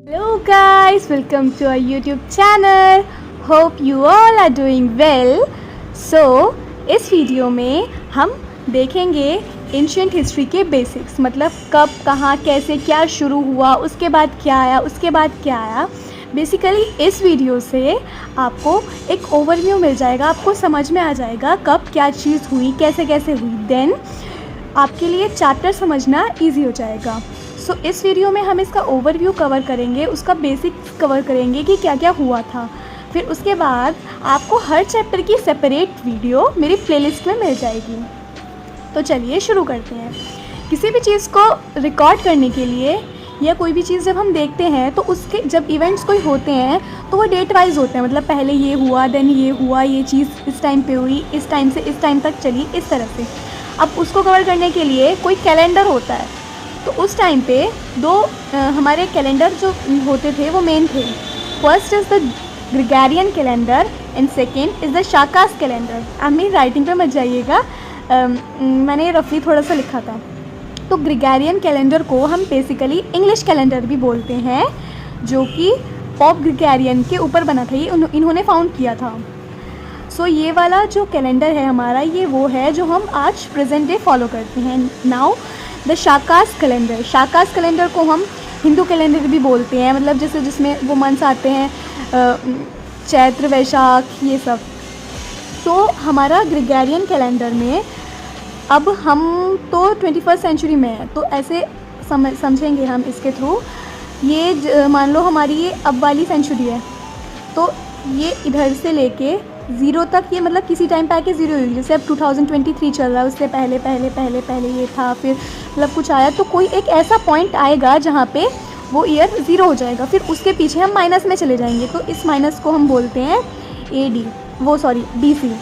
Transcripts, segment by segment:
Hello guys, welcome to our YouTube channel. Hope you all are doing well. So इस video में हम देखेंगे ancient history के basics, मतलब कब कहाँ कैसे क्या शुरू हुआ, उसके बाद क्या आया, उसके बाद क्या आया। बेसिकली इस वीडियो से आपको एक ओवरव्यू मिल जाएगा, आपको समझ में आ जाएगा कब क्या चीज़ हुई, कैसे कैसे हुई। देन आपके लिए चैप्टर समझना ईजी हो जाएगा। सो इस वीडियो में हम इसका ओवरव्यू कवर करेंगे, उसका बेसिक्स कवर करेंगे कि क्या क्या हुआ था। फिर उसके बाद आपको हर चैप्टर की सेपरेट वीडियो मेरी प्लेलिस्ट में मिल जाएगी। तो चलिए शुरू करते हैं। किसी भी चीज़ को रिकॉर्ड करने के लिए या कोई भी चीज़ जब हम देखते हैं तो उसके जब इवेंट्स कोई होते हैं तो वो डेट वाइज होते हैं, मतलब पहले ये हुआ, देन ये हुआ, ये चीज़ इस टाइम पे हुई, इस टाइम से इस टाइम तक चली, इस तरह से। अब उसको कवर करने के लिए कोई कैलेंडर होता है, तो उस टाइम पे दो हमारे कैलेंडर जो होते थे वो मेन थे। First is the Gregorian calendar and second is the Shakas calendar. आप मेरी राइटिंग पे मत जाइएगा, मैंने रफली थोड़ा सा लिखा था। तो ग्रेगोरियन कैलेंडर को हम बेसिकली इंग्लिश कैलेंडर भी बोलते हैं, जो कि पॉप ग्रेगोरियन के ऊपर बना था, ये इन्होंने फाउंड किया था। सो ये वाला जो कैलेंडर है हमारा, ये वो है जो हम आज प्रेजेंट डे फॉलो करते हैं। Now the Shakas calendar, Shakas calendar को हम हिंदू कैलेंडर भी बोलते हैं, मतलब जैसे जिसमें वो मंथ्स आते हैं चैत्र, वैशाख, ये सब। तो हमारा ग्रेगोरियन कैलेंडर में अब हम तो 21st सेंचुरी में है, तो ऐसे समझेंगे हम इसके थ्रू। ये मान लो हमारी ये अब वाली सेंचुरी है, तो ये इधर से लेके ज़ीरो तक, ये मतलब किसी टाइम पे आके ज़ीरो हुई। जैसे अब 2023 चल रहा है, उससे पहले पहले पहले पहले ये था, फिर मतलब कुछ आया, तो कोई एक ऐसा पॉइंट आएगा जहाँ पे वो ईयर ज़ीरो हो जाएगा, फिर उसके पीछे हम माइनस में चले जाएंगे। तो इस माइनस को हम बोलते हैं BC,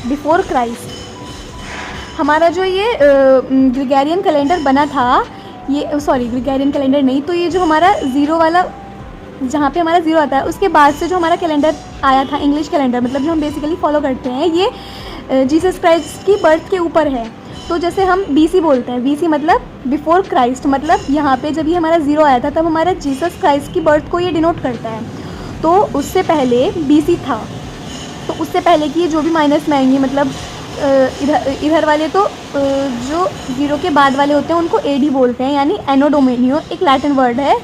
बिफोर क्राइस्ट। हमारा जो ये ग्रेगोरियन कैलेंडर बना था, ये ग्रेगोरियन कैलेंडर नहीं, तो ये जो हमारा ज़ीरो वाला, जहाँ पे हमारा ज़ीरो आता है, उसके बाद से जो हमारा कैलेंडर आया था, इंग्लिश कैलेंडर, मतलब जो हम बेसिकली फॉलो करते हैं, ये जीसस क्राइस्ट की बर्थ के ऊपर है। तो जैसे हम BC बोलते हैं, BC मतलब बिफोर क्राइस्ट, मतलब यहाँ पे जब ये हमारा ज़ीरो आया था तब हमारा जीसस क्राइस्ट की बर्थ को ये डिनोट करता है। तो उससे पहले BC था, तो उससे पहले की जो भी माइनस में आएंगी, मतलब इधर वाले, तो जो ज़ीरो के बाद वाले होते हैं उनको AD बोलते हैं, यानी एनो डोमिनियो, एक लैटिन वर्ड है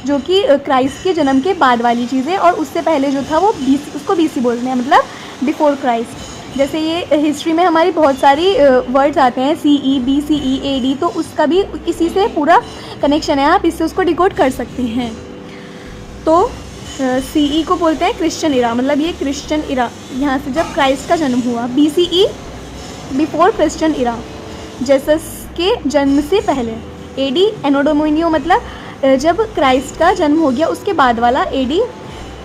जो कि क्राइस्ट के जन्म के बाद वाली चीज़ है। और उससे पहले जो था वो BC, उसको BC बोलते हैं, मतलब बिफोर क्राइस्ट। जैसे ये हिस्ट्री में हमारी बहुत सारी वर्ड्स आते हैं, CE, BCE, AD, तो उसका भी इसी से पूरा कनेक्शन है, आप इससे उसको डिकोड कर सकते हैं। तो CE को बोलते हैं क्रिश्चियन इरा, मतलब ये क्रिश्चियन इरा, यहाँ से जब क्राइस्ट का जन्म हुआ। BCE बिफोर क्रिश्चियन इरा, जेसस के जन्म से पहले। AD एनो डोमिनियो, मतलब जब क्राइस्ट का जन्म हो गया उसके बाद वाला AD।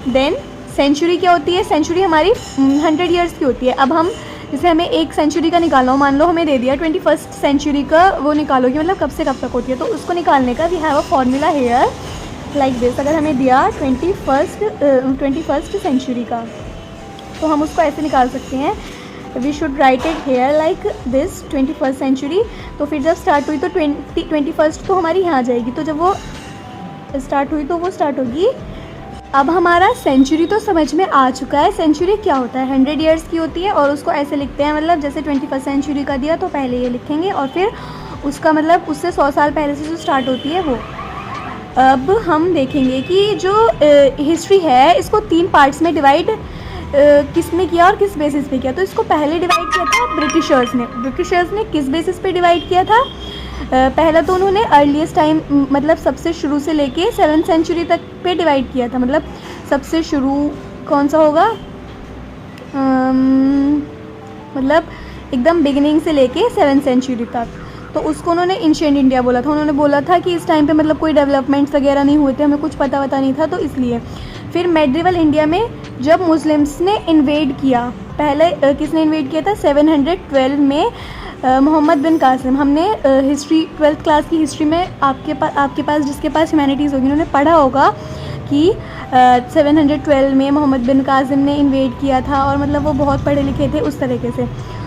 देन सेंचुरी क्या होती है? सेंचुरी हमारी 100 ईयर्स की होती है। अब हम जैसे हमें एक सेंचुरी का निकालना हो, मान लो हमें दे दिया 21st सेंचुरी का, वो निकालो कि मतलब कब से कब तक होती है, तो उसको निकालने का we have a formula here like this. अगर हमें दिया 21st सेंचुरी का, तो हम उसको ऐसे निकाल सकते हैं, we should write it here like this 21st century. तो फिर जब स्टार्ट हुई तो 21st तो हमारी यहाँ आ जाएगी, तो जब वो स्टार्ट हुई तो वो स्टार्ट होगी। अब हमारा सेंचुरी तो समझ में आ चुका है। सेंचुरी क्या होता है? 100 ईयर्स की होती है, और उसको ऐसे लिखते हैं, मतलब जैसे 21st सेंचुरी का दिया तो पहले ये लिखेंगे, और फिर उसका मतलब उससे 100 साल पहले से जो स्टार्ट होती है वो। अब हम देखेंगे कि जो हिस्ट्री है इसको 3 पार्ट्स में डिवाइड किस ने किया और किस बेसिस पे किया। तो इसको पहले डिवाइड किया था ब्रिटिशर्स ने किस बेसिस पे डिवाइड किया था? पहला तो उन्होंने अर्लीस्ट टाइम, मतलब सबसे शुरू से लेके 7th सेंचुरी तक पे डिवाइड किया था। मतलब सबसे शुरू कौन सा होगा, मतलब एकदम बिगिनिंग से लेके 7th सेंचुरी तक, तो उसको उन्होंने एंशिएंट इंडिया बोला था। उन्होंने बोला था कि इस टाइम पे मतलब कोई डेवलपमेंट्स वगैरह नहीं हुए थे, हमें कुछ पता नहीं था, तो इसलिए। फिर मेडिवल इंडिया में जब मुस्लिम्स ने इन्वेड किया, पहले किसने इन्वेड किया था? 712 में मोहम्मद बिन कासिम। हमने हिस्ट्री 12th क्लास की हिस्ट्री में आपके पास जिसके पास ह्यूमैनिटीज़ होगी उन्होंने पढ़ा होगा कि 712 में मोहम्मद बिन कासिम ने इन्वेड किया था, और मतलब वो बहुत पढ़े लिखे थे उस तरीके से।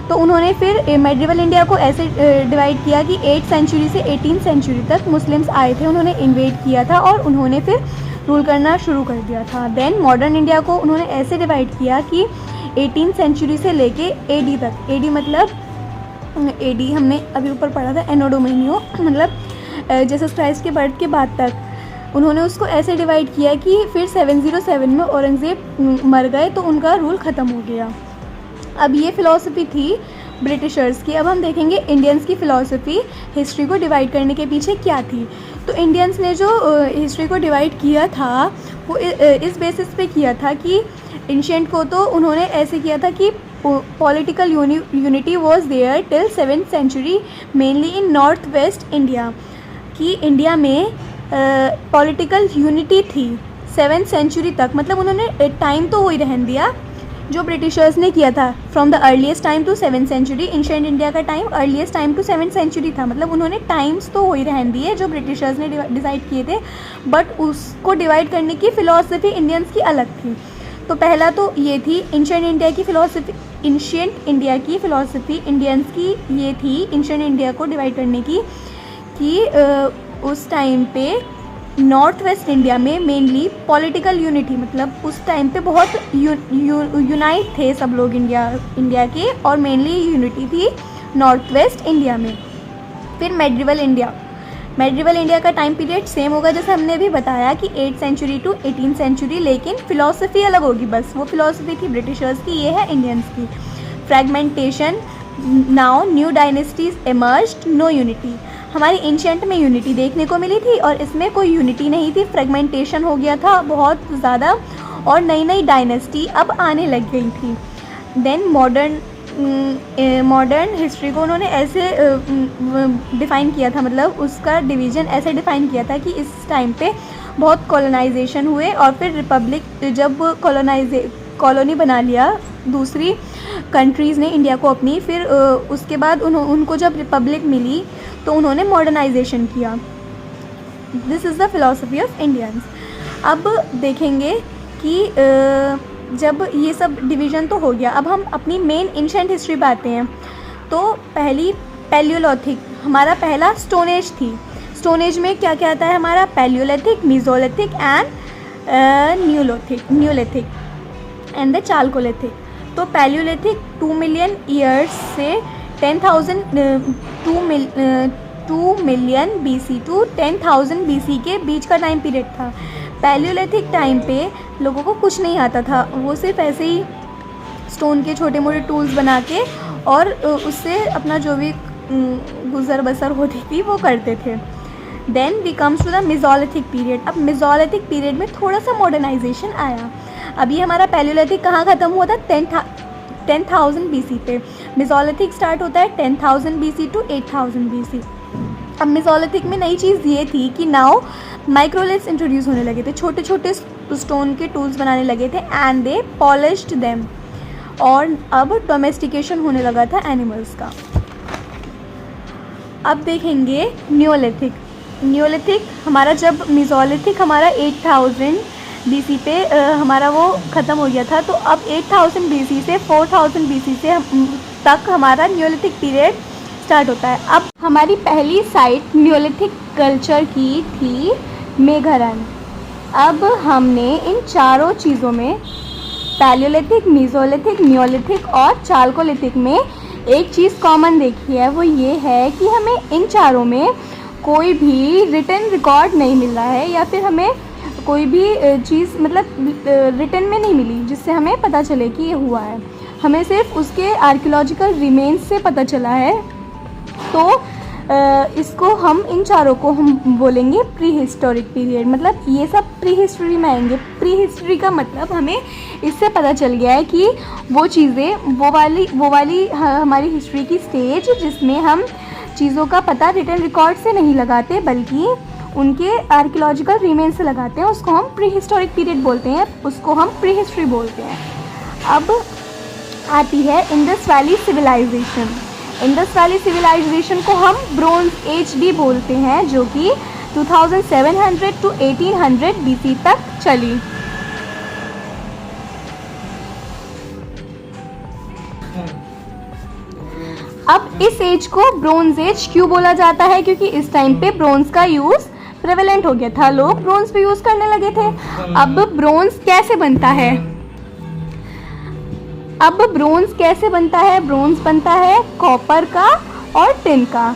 तो उन्होंने फिर मेडिवल इंडिया को ऐसे डिवाइड किया कि 8th सेंचुरी से 18th सेंचुरी तक मुस्लिम्स आए थे, उन्होंने इन्वेड किया था और उन्होंने फिर रूल करना शुरू कर दिया था। देन मॉडर्न इंडिया को उन्होंने ऐसे डिवाइड किया कि 18th सेंचुरी से लेके एडी तक, एडी मतलब एडी हमने अभी ऊपर पढ़ा था, एनो डोमिनियो मतलब जीसस क्राइस्ट के बर्थ के बाद तक उन्होंने उसको ऐसे डिवाइड किया कि फिर 707 में औरंगज़ेब मर गए तो उनका रूल ख़त्म हो गया। अब ये फ़िलॉसफी थी ब्रिटिशर्स की। अब हम देखेंगे इंडियंस की फ़िलॉसफी हिस्ट्री को डिवाइड करने के पीछे क्या थी। तो इंडियंस ने जो हिस्ट्री को डिवाइड किया था वो इस बेसिस पे किया था कि एंशिएंट को तो उन्होंने ऐसे किया था कि political unity was there till 7th century mainly in north west India, कि इंडिया में पॉलिटिकल यूनिटी थी 7th सेंचुरी तक। मतलब उन्होंने टाइम तो वही रहन दिया जो ब्रिटिशर्स ने किया था, from the earliest time to 7th century. Ancient India का time earliest time to 7th century था, मतलब उन्होंने टाइम्स तो वही रहन दिए जो ब्रिटिशर्स ने डिसाइड किए थे, बट उसको डिवाइड करने की फ़िलॉसफी इंडियंस की अलग थी। तो पहला तो ये थी एंशिएंट इंडिया की फ़िलॉसफी, एंशिएंट इंडिया की फ़िलॉसफी इंडियंस की ये थी एंशिएंट इंडिया को डिवाइड करने की कि उस टाइम पे नॉर्थ वेस्ट इंडिया में मेनली पॉलिटिकल यूनिटी, मतलब उस टाइम पे बहुत यूनाइट थे सब लोग इंडिया के, और मेनली यूनिटी थी नॉर्थ वेस्ट इंडिया में। फिर मेडिवल इंडिया का टाइम पीरियड सेम होगा जैसे हमने अभी बताया कि 8th century to 18th century, लेकिन फ़िलॉसफी अलग होगी बस। वो फ़िलॉसफी थी ब्रिटिशर्स की, ये है इंडियंस की। Fragmentation, now new dynasties emerged, no unity. हमारी एंशिएंट में यूनिटी देखने को मिली थी और इसमें कोई यूनिटी नहीं थी, फ्रेगमेंटेशन हो गया था बहुत ज़्यादा और नई नई डायनेस्टी अब आने लग गई थी। देन मॉडर्न हिस्ट्री को उन्होंने ऐसे डिफ़ाइन किया था, मतलब उसका डिवीज़न ऐसे डिफ़ाइन किया था कि इस टाइम पे बहुत कॉलोनाइजेशन हुए और फिर रिपब्लिक जब कॉलोनी बना लिया दूसरी कंट्रीज़ ने इंडिया को अपनी, फिर उसके बाद उनको जब रिपब्लिक मिली तो उन्होंने मॉडर्नाइजेशन किया। This is the philosophy of Indians. अब देखेंगे कि जब ये सब डिवीज़न तो हो गया, अब हम अपनी मेन एंशिएंट हिस्ट्री पे आते हैं। तो पहली पैलियोलिथिक, हमारा पहला स्टोन एज थी। स्टोन एज में क्या क्या आता है हमारा? Paleolithic, mesolithic and neolithic and the chalcolithic. तो पैलियोलिथिक 2 मिलियन ईयर्स से 2 मिलियन BC टू 10,000 BC के बीच का टाइम पीरियड था। पैलियोलिथिक टाइम पे लोगों को कुछ नहीं आता था, वो सिर्फ ऐसे ही स्टोन के छोटे मोटे टूल्स बना के और उससे अपना जो भी गुजर बसर होती थी वो करते थे। Then we comes to the mesolithic period. अब मेसोलिथिक पीरियड में थोड़ा सा मॉडर्नाइजेशन आया। अभी हमारा पैलियोलिथिक कहाँ ख़त्म हुआ था? 10,000 BC पे। मेसोलिथिक स्टार्ट होता है 10,000 BC टू 8,000 BC। अब मेसोलिथिक में नई चीज़ ये थी कि नाउ माइक्रोलिथ्स इंट्रोड्यूस होने लगे थे, छोटे छोटे स्टोन के टूल्स बनाने लगे थे एंड दे पॉलिश्ड देम, और अब डोमेस्टिकेशन होने लगा था एनिमल्स का। अब देखेंगे न्यूलिथिक हमारा, जब मेसोलिथिक हमारा 8,000 BC पे हमारा वो ख़त्म हो गया था, तो अब 8,000 BC से 4,000 BC से तक हमारा न्यूलिथिक पीरियड स्टार्ट होता है। अब हमारी पहली साइट न्यूलिथिक कल्चर की थी मेघारन। अब हमने इन चारों चीज़ों में पैलियोलिथिक, मीज़ोलिथिक, न्यूलिथिक और चालकोलिथिक में एक चीज़ कॉमन देखी है, वो ये है कि हमें इन चारों में कोई भी रिटन रिकॉर्ड नहीं मिल रहा है, या फिर हमें कोई भी चीज़ मतलब रिटन में नहीं मिली जिससे हमें पता चले कि ये हुआ है। हमें सिर्फ उसके आर्कियोलॉजिकल रिमेन्स से पता चला है। तो इसको हम इन चारों को हम बोलेंगे प्री हिस्टोरिक पीरियड, मतलब ये सब प्री हिस्ट्री में आएंगे। प्री हिस्ट्री का मतलब हमें इससे पता चल गया है कि वो चीज़ें वो वाली हमारी हिस्ट्री की स्टेज जिसमें हम चीज़ों का पता रिटन रिकॉर्ड से नहीं लगाते बल्कि उनके आर्कियोलॉजिकल रिमेन्स से लगाते हैं, उसको हम प्री हिस्टोरिक पीरियड बोलते हैं, उसको हम प्री हिस्ट्री बोलते हैं। अब आती है Indus valley civilization. Indus valley civilization को हम ब्रोंज एज भी बोलते हैं, जो कि 2700 टू 1800 BC तक चली। अब इस एज को ब्रोंज एज क्यों बोला जाता है? क्योंकि इस टाइम पे ब्रोंज का यूज़ प्रेवलेंट हो गया था, लोग ब्रोंज पे यूज़ करने लगे थे। अब ब्रोंज कैसे बनता है? ब्रोंज बनता है कॉपर का और टिन का।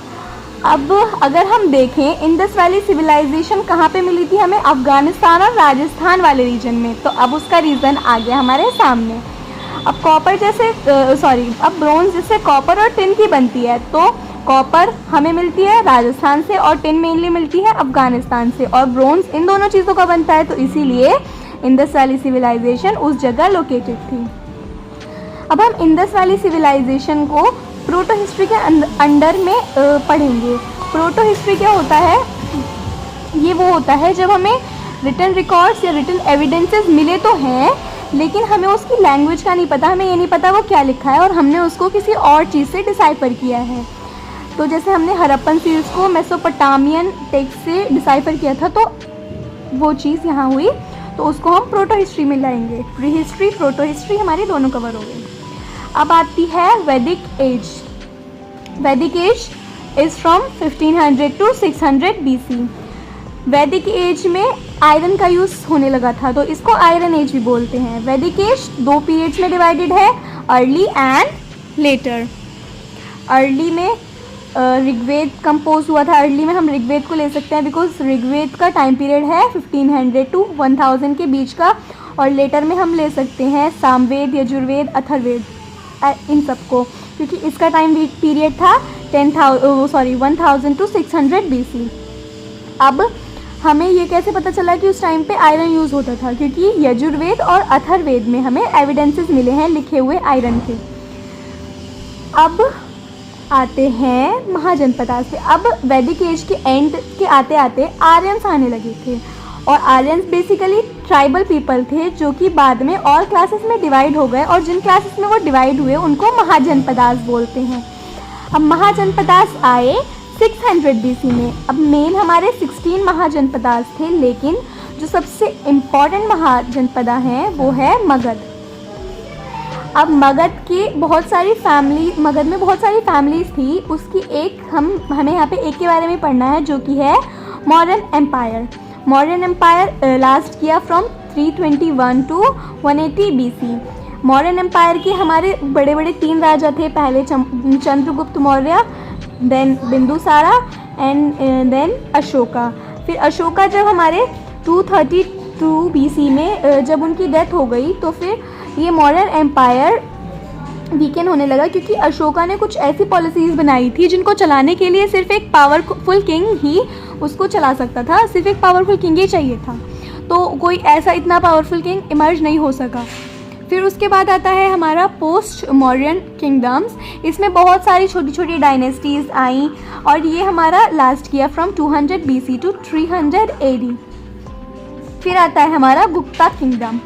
अब अगर हम देखें, इंडस वैली सिविलाइजेशन कहाँ पे मिली थी हमें? अफगानिस्तान और राजस्थान वाले रीजन में। तो अब उसका रीज़न आ गया हमारे सामने। अब ब्रोंज जैसे कॉपर और टिन की बनती है, तो कॉपर हमें मिलती है राजस्थान से और टिन मेनली मिलती है अफगानिस्तान से, और ब्रोंज इन दोनों चीज़ों का बनता है, तो इसीलिए इंडस वैली सिविलाइजेशन उस जगह लोकेटेड थी। अब हम इंडस वैली सिविलाइजेशन को प्रोटो हिस्ट्री के अंडर में पढ़ेंगे। प्रोटो हिस्ट्री क्या होता है? ये वो होता है जब हमें रिटन रिकॉर्ड्स या रिटन एविडेंसेस मिले तो हैं, लेकिन हमें उसकी लैंग्वेज का नहीं पता, हमें ये नहीं पता वो क्या लिखा है और हमने उसको किसी और चीज़ से डिसाइफर किया है। तो जैसे हमने हड़प्पन सील्स को मेसोपोटामियन टेक्स्ट से डिसाइफर किया था, तो वो चीज़ यहाँ हुई, तो उसको हम प्रोटो हिस्ट्री में लाएंगे। प्री हिस्ट्री, प्रोटो हिस्ट्री हमारी दोनों कवर हो गई। अब आती है Vedic age. Vedic age is from 1500 to 600 BC। Vedic age में आयरन का यूज़ होने लगा था, तो इसको आयरन एज भी बोलते हैं। वैदिक एज 2 पीरियड्स में डिवाइडेड है, अर्ली एंड लेटर। अर्ली में ऋग्वेद कंपोज हुआ था। अर्ली में हम ऋग्वेद को ले सकते हैं बिकॉज ऋग्वेद का टाइम पीरियड है 1500 to 1000 के बीच का, और लेटर में हम ले सकते हैं सामवेद, यजुर्वेद, अथर्ववेद, इन सबको, क्योंकि इसका टाइम पीरियड था 1000 to 600 BC। अब हमें ये कैसे पता चला कि उस टाइम पे आयरन यूज़ होता था? क्योंकि यजुर्वेद और अथर्ववेद में हमें एविडेंसेस मिले हैं लिखे हुए आयरन के। अब आते हैं महाजनपदास पे। अब वैदिक एज के एंड के आते आते आर्यंस आने लगे थे, और आर्यंस बेसिकली ट्राइबल पीपल थे जो कि बाद में और क्लासेस में डिवाइड हो गए, और जिन क्लासेस में वो डिवाइड हुए उनको महाजनपदास बोलते हैं। अब महाजनपदास आए 600 BC में। अब मेन हमारे 16 महाजनपदास थे, लेकिन जो सबसे इम्पॉर्टेंट महाजनपदा हैं वो है मगध। अब मगध में बहुत सारी फैमिलीज थी, उसकी एक हमें यहाँ पे एक के बारे में पढ़ना है, जो कि है Mauryan empire. Mauryan empire last किया from 321 to 180 BC। Mauryan empire के हमारे बड़े बड़े 3 राजा थे, पहले Chandragupta Maurya, then Bindusara and then Ashoka. फिर अशोका जब हमारे 232 BC में जब उनकी डेथ हो गई, तो फिर ये मौर्यन एम्पायर वीकेंड होने लगा, क्योंकि अशोका ने कुछ ऐसी पॉलिसीज़ बनाई थी जिनको चलाने के लिए सिर्फ एक पावरफुल किंग ही उसको चला सकता था, सिर्फ एक पावरफुल किंग ही चाहिए था, तो कोई ऐसा इतना पावरफुल किंग इमर्ज नहीं हो सका। फिर उसके बाद आता है हमारा पोस्ट मौर्यन किंगडम्स। इसमें बहुत सारी छोटी छोटी डायनेस्टीज़ आई, और ये हमारा लास्ट किया फ्रॉम 200 BC to 300 AD। फिर आता है हमारा गुप्ता किंगडम।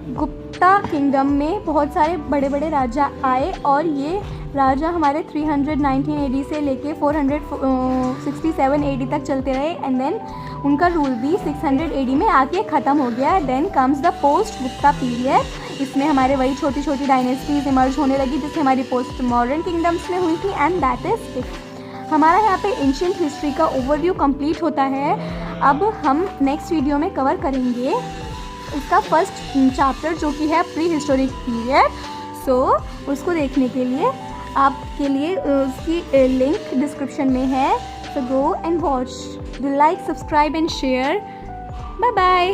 गुप्ता किंगडम में बहुत सारे बड़े बड़े राजा आए, और ये राजा हमारे 319 AD से लेके 467 AD तक चलते रहे, एंड देन उनका रूल भी 600 AD में आके ख़त्म हो गया। Then comes the post Gupta period. इसमें हमारे वही छोटी छोटी डायनेस्टीज इमर्ज होने लगी जिससे हमारी पोस्ट मॉडर्न किंगडम्स में हुई थी, एंड दैट इज़ इट। हमारा यहाँ पे एंशिएंट हिस्ट्री का ओवरव्यू कंप्लीट होता है। अब हम नेक्स्ट वीडियो में कवर करेंगे इसका फर्स्ट चैप्टर, जो कि है प्री हिस्टोरिक पीरियड। सो उसको देखने के लिए आपके लिए उसकी लिंक डिस्क्रिप्शन में है, so go and watch. Do like, subscribe and share. Bye bye.